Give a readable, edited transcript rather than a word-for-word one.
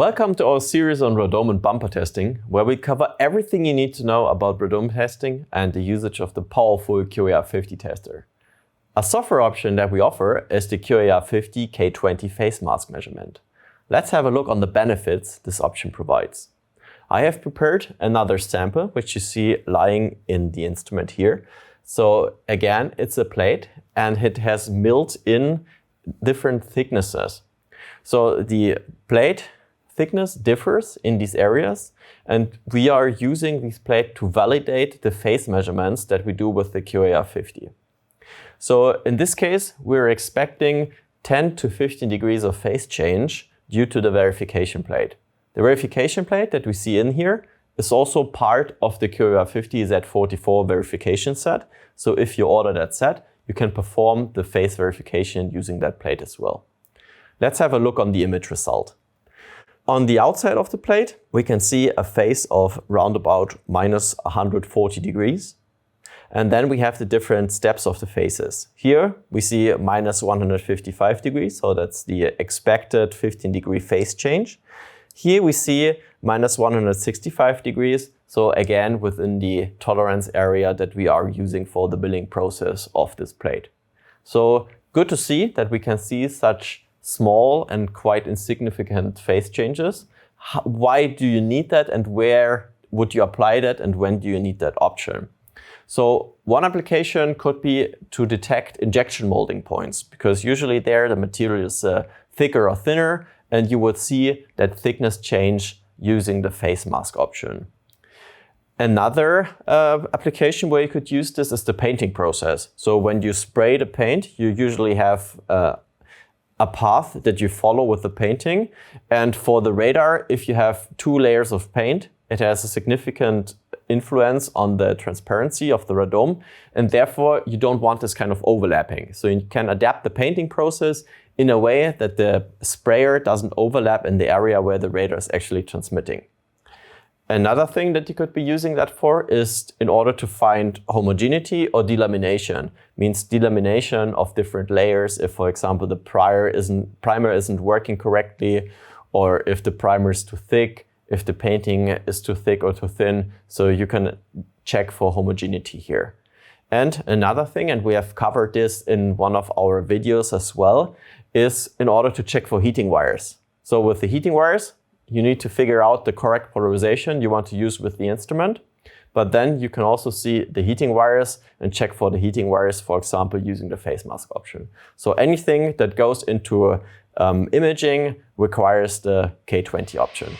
Welcome to our series on radome and bumper testing, where we cover everything you need to know about radome testing and the usage of the powerful QAR50 tester. A software option that we offer is the QAR50-K20 Phase mask measurement. Let's have a look on the benefits this option provides. I have prepared another sample, which you see lying in the instrument here. So again, it's a plate and it has milled in different thicknesses. So the plate thickness differs in these areas, and we are using this plate to validate the phase measurements that we do with the QAR50. So in this case, we're expecting 10 to 15 degrees of phase change due to the verification plate. The verification plate that we see in here is also part of the QAR50 Z44 verification set. So if you order that set, you can perform the phase verification using that plate as well. Let's have a look on the image result. On the outside of the plate, we can see a phase of round about minus 140 degrees. And then we have the different steps of the phases. Here we see minus 155 degrees, so that's the expected 15-degree phase change. Here we see minus 165 degrees, so again within the tolerance area that we are using for the milling process of this plate. So good to see that we can see such small and quite insignificant phase changes. Why do you need that, and where would you apply that, and when do you need that option? So one application could be to detect injection molding points, because usually there the material is thicker or thinner, and you would see that thickness change using the phase mask option. Another application where you could use this is the painting process. So when you spray the paint, you usually have a path that you follow with the painting. And for the radar, if you have 2 layers of paint, it has a significant influence on the transparency of the radome. And therefore, you don't want this kind of overlapping. So you can adapt the painting process in a way that the sprayer doesn't overlap in the area where the radar is actually transmitting. Another thing that you could be using that for is in order to find homogeneity or delamination. Means delamination of different layers if, for example, the primer isn't working correctly, or if the primer is too thick, if the painting is too thick or too thin. So you can check for homogeneity here. And another thing, and we have covered this in one of our videos as well, is in order to check for heating wires. So with the heating wires, you need to figure out the correct polarization you want to use with the instrument. But then you can also see the heating wires and check for the heating wires, for example, using the phase mask option. So anything that goes into imaging requires the K20 option.